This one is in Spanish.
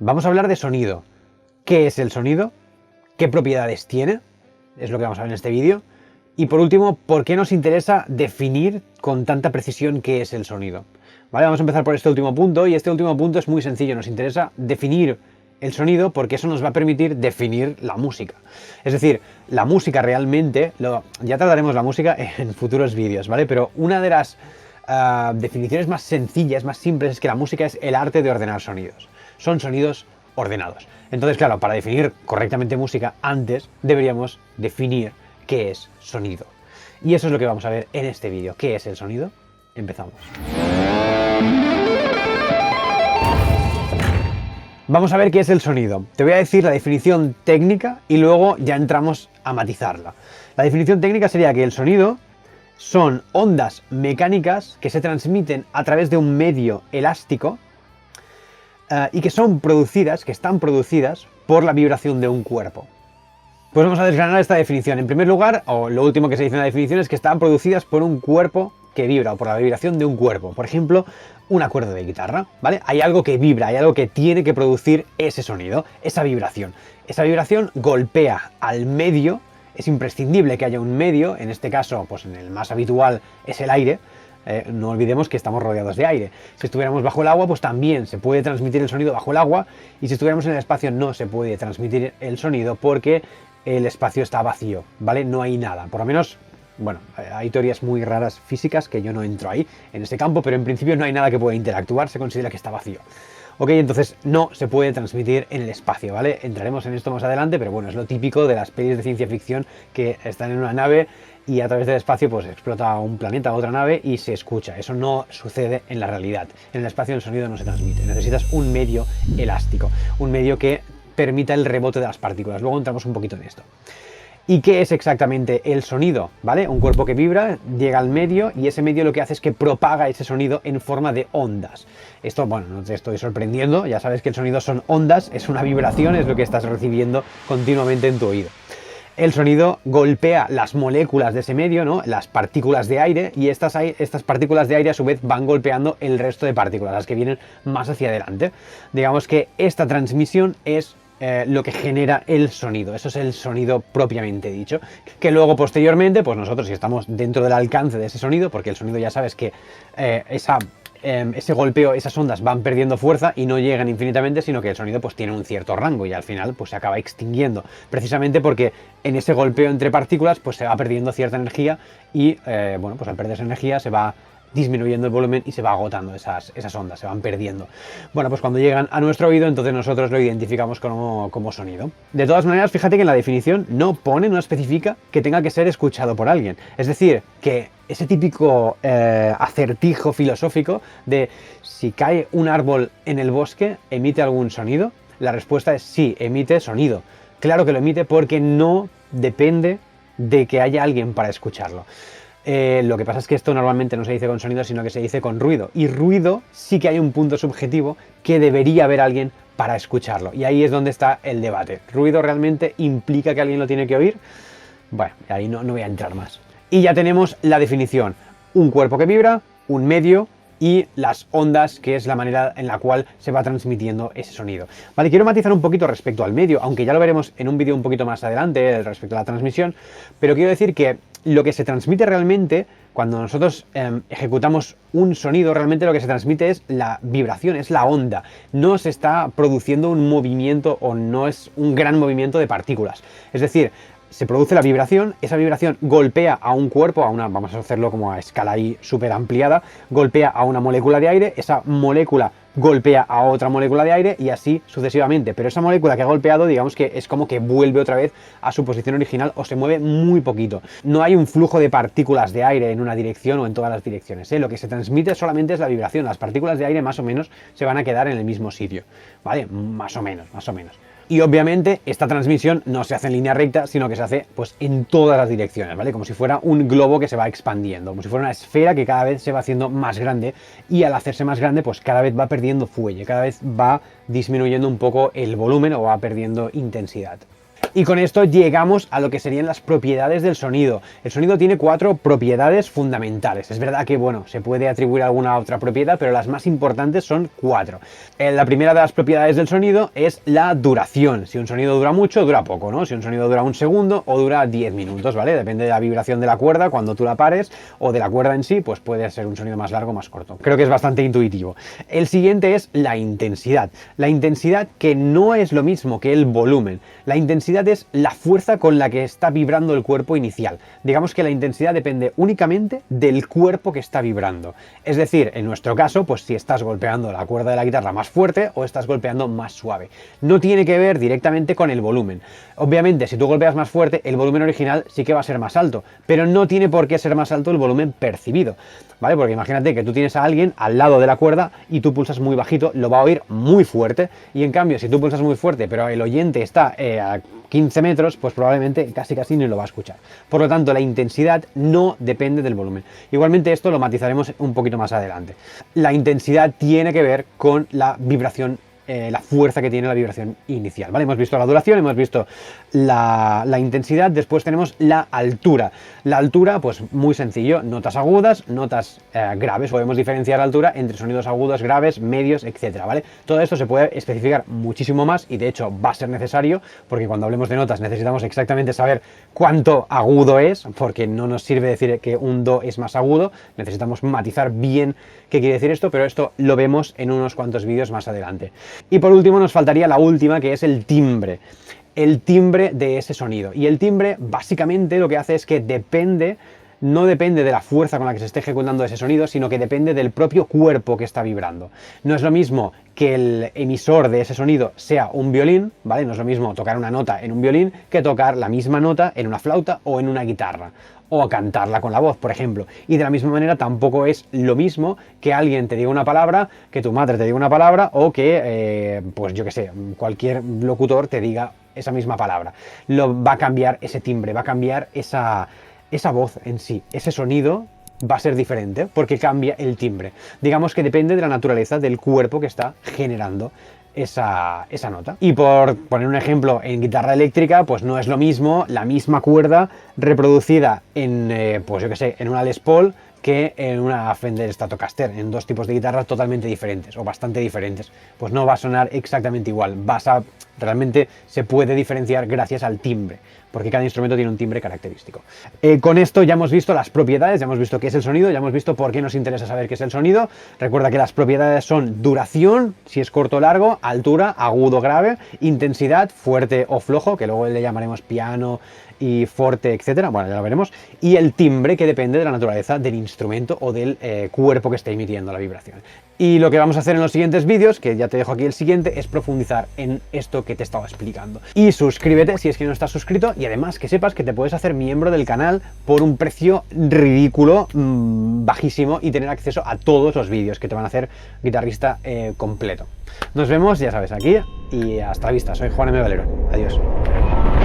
Vamos a hablar de sonido. ¿Qué es el sonido? ¿Qué propiedades tiene? Es lo que vamos a ver en este vídeo. Y por último, ¿por qué nos interesa definir con tanta precisión qué es el sonido? Vale, vamos a empezar por este último punto, y este último punto es muy sencillo. Nos interesa definir el sonido porque eso nos va a permitir definir la música. Es decir, la música realmente, ya trataremos la música en futuros vídeos, ¿vale? Pero una de las definiciones más sencillas, más simples, es que la música es el arte de ordenar sonidos. Son sonidos ordenados. Entonces, claro, para definir correctamente música, antes deberíamos definir qué es sonido. Y eso es lo que vamos a ver en este vídeo. ¿Qué es el sonido? Empezamos. Vamos a ver qué es el sonido. Te voy a decir la definición técnica y luego ya entramos a matizarla. La definición técnica sería que el sonido son ondas mecánicas que se transmiten a través de un medio elástico y que son producidas, que están producidas por la vibración de un cuerpo. Pues vamos a desgranar esta definición. En primer lugar, o lo último que se dice en la definición es que están producidas por un cuerpo que vibra, o por la vibración de un cuerpo. Por ejemplo, una cuerda de guitarra, ¿vale? Hay algo que vibra, hay algo que tiene que producir ese sonido, esa vibración. Esa vibración golpea al medio, es imprescindible que haya un medio, en este caso, pues en el más habitual es el aire. No olvidemos que estamos rodeados de aire. Si estuviéramos bajo el agua, pues también se puede transmitir el sonido bajo el agua, y si estuviéramos en el espacio no se puede transmitir el sonido porque el espacio está vacío, ¿vale? No hay nada, por lo menos, bueno, hay teorías muy raras físicas que yo no entro ahí, en ese campo, pero en principio no hay nada que pueda interactuar, se considera que está vacío. Ok, entonces no se puede transmitir en el espacio, ¿vale? Entraremos en esto más adelante, pero bueno, es lo típico de las pelis de ciencia ficción que están en una nave y a través del espacio pues explota un planeta o otra nave y se escucha. Eso no sucede en la realidad. En el espacio el sonido no se transmite. Necesitas un medio elástico, un medio que permita el rebote de las partículas. Luego entramos un poquito en esto. ¿Y qué es exactamente el sonido? ¿Vale? Un cuerpo que vibra, llega al medio y ese medio lo que hace es que propaga ese sonido en forma de ondas. Esto, bueno, no te estoy sorprendiendo, ya sabes que el sonido son ondas, es una vibración, es lo que estás recibiendo continuamente en tu oído. El sonido golpea las moléculas de ese medio, ¿no? Las partículas de aire, y estas partículas de aire a su vez van golpeando el resto de partículas, las que vienen más hacia adelante. Digamos que esta transmisión es lo que genera el sonido. Eso es el sonido propiamente dicho, que luego posteriormente, pues nosotros, si estamos dentro del alcance de ese sonido, porque el sonido ya sabes que ese golpeo, esas ondas van perdiendo fuerza y no llegan infinitamente, sino que el sonido pues tiene un cierto rango y al final pues se acaba extinguiendo, precisamente porque en ese golpeo entre partículas pues se va perdiendo cierta energía y bueno, pues al perder esa energía se va disminuyendo el volumen y se va agotando esas ondas, se van perdiendo. Bueno, pues cuando llegan a nuestro oído, entonces nosotros lo identificamos como sonido. De todas maneras, fíjate que en la definición no especifica que tenga que ser escuchado por alguien. Es decir, que ese típico acertijo filosófico de si cae un árbol en el bosque, ¿emite algún sonido? La respuesta es sí, emite sonido. Claro que lo emite porque no depende de que haya alguien para escucharlo. Lo que pasa es que esto normalmente no se dice con sonido, sino que se dice con ruido. Y ruido sí que hay un punto subjetivo que debería haber alguien para escucharlo. Y ahí es donde está el debate. ¿Ruido realmente implica que alguien lo tiene que oír? Bueno, ahí no voy a entrar más. Y ya tenemos la definición. Un cuerpo que vibra, un medio y las ondas, que es la manera en la cual se va transmitiendo ese sonido. Vale, quiero matizar un poquito respecto al medio, aunque ya lo veremos en un vídeo un poquito más adelante respecto a la transmisión, pero quiero decir que lo que se transmite realmente, cuando nosotros ejecutamos un sonido, realmente lo que se transmite es la vibración, es la onda. No se está produciendo un movimiento o no es un gran movimiento de partículas. Es decir, se produce la vibración, esa vibración golpea a un cuerpo, vamos a hacerlo como a escala ahí súper ampliada, golpea a una molécula de aire, esa molécula golpea a otra molécula de aire y así sucesivamente. Pero esa molécula que ha golpeado, digamos que es como que vuelve otra vez a su posición original o se mueve muy poquito. No hay un flujo de partículas de aire en una dirección o en todas las direcciones, ¿eh? Lo que se transmite solamente es la vibración. Las partículas de aire más o menos se van a quedar en el mismo sitio, ¿vale? Más o menos. Y obviamente esta transmisión no se hace en línea recta, sino que se hace pues en todas las direcciones, ¿vale? Como si fuera un globo que se va expandiendo, como si fuera una esfera que cada vez se va haciendo más grande y al hacerse más grande pues cada vez va perdiendo fuelle, cada vez va disminuyendo un poco el volumen o va perdiendo intensidad. Y con esto llegamos a lo que serían las propiedades del sonido. El sonido tiene 4 propiedades fundamentales. Es verdad que, bueno, se puede atribuir alguna otra propiedad, pero las más importantes son 4. La primera de las propiedades del sonido es la duración. Si un sonido dura mucho, dura poco, ¿no? Si un sonido dura un segundo o dura 10 minutos, ¿vale? Depende de la vibración de la cuerda cuando tú la pares o de la cuerda en sí, pues puede ser un sonido más largo o más corto. Creo que es bastante intuitivo. El siguiente es la intensidad. La intensidad, que no es lo mismo que el volumen. La intensidad es la fuerza con la que está vibrando el cuerpo inicial. Digamos que la intensidad depende únicamente del cuerpo que está vibrando. Es decir, en nuestro caso, pues si estás golpeando la cuerda de la guitarra más fuerte o estás golpeando más suave. No tiene que ver directamente con el volumen. Obviamente, si tú golpeas más fuerte, el volumen original sí que va a ser más alto, pero no tiene por qué ser más alto el volumen percibido, ¿vale? Porque imagínate que tú tienes a alguien al lado de la cuerda y tú pulsas muy bajito, lo va a oír muy fuerte, y en cambio, si tú pulsas muy fuerte, pero el oyente está a 15 metros, pues probablemente casi ni lo va a escuchar. Por lo tanto, la intensidad no depende del volumen. Igualmente esto lo matizaremos un poquito más adelante. La intensidad tiene que ver con la vibración, la fuerza que tiene la vibración inicial, ¿vale? Hemos visto la duración, hemos visto la intensidad, después tenemos la altura. La altura, pues muy sencillo, notas agudas, notas graves. Podemos diferenciar la altura entre sonidos agudos, graves, medios, etcétera, ¿vale? Todo esto se puede especificar muchísimo más y de hecho va a ser necesario, porque cuando hablemos de notas necesitamos exactamente saber cuánto agudo es, porque no nos sirve decir que un do es más agudo, necesitamos matizar bien qué quiere decir esto, pero esto lo vemos en unos cuantos vídeos más adelante. Y por último nos faltaría la última, que es el timbre. El timbre de ese sonido. Y el timbre básicamente lo que hace es que no depende de la fuerza con la que se esté ejecutando ese sonido, sino que depende del propio cuerpo que está vibrando. No es lo mismo que el emisor de ese sonido sea un violín, ¿vale? No es lo mismo tocar una nota en un violín que tocar la misma nota en una flauta o en una guitarra, o cantarla con la voz, por ejemplo. Y de la misma manera tampoco es lo mismo que alguien te diga una palabra, que tu madre te diga una palabra, o que, pues yo qué sé, cualquier locutor te diga esa misma palabra. Va a cambiar ese timbre, va a cambiar esa voz en sí, ese sonido va a ser diferente porque cambia el timbre. Digamos que depende de la naturaleza del cuerpo que está generando esa nota. Y por poner un ejemplo, en guitarra eléctrica, pues no es lo mismo la misma cuerda reproducida en, pues yo que sé, en una Les Paul que en una Fender Stratocaster, en dos tipos de guitarras totalmente diferentes o bastante diferentes. Pues no va a sonar exactamente igual, realmente se puede diferenciar gracias al timbre, porque cada instrumento tiene un timbre característico. Con esto ya hemos visto las propiedades, ya hemos visto qué es el sonido, ya hemos visto por qué nos interesa saber qué es el sonido. Recuerda que las propiedades son duración, si es corto o largo, altura, agudo, grave, intensidad, fuerte o flojo, que luego le llamaremos piano y forte, etcétera, bueno, ya lo veremos, y el timbre, que depende de la naturaleza del instrumento o del cuerpo que esté emitiendo la vibración. Y lo que vamos a hacer en los siguientes vídeos, que ya te dejo aquí el siguiente, es profundizar en esto que te estaba explicando. Y suscríbete si es que no estás suscrito, y además que sepas que te puedes hacer miembro del canal por un precio ridículo, bajísimo, y tener acceso a todos los vídeos que te van a hacer guitarrista completo. Nos vemos, ya sabes, aquí, y hasta la vista. Soy Juan M. Valero. Adiós.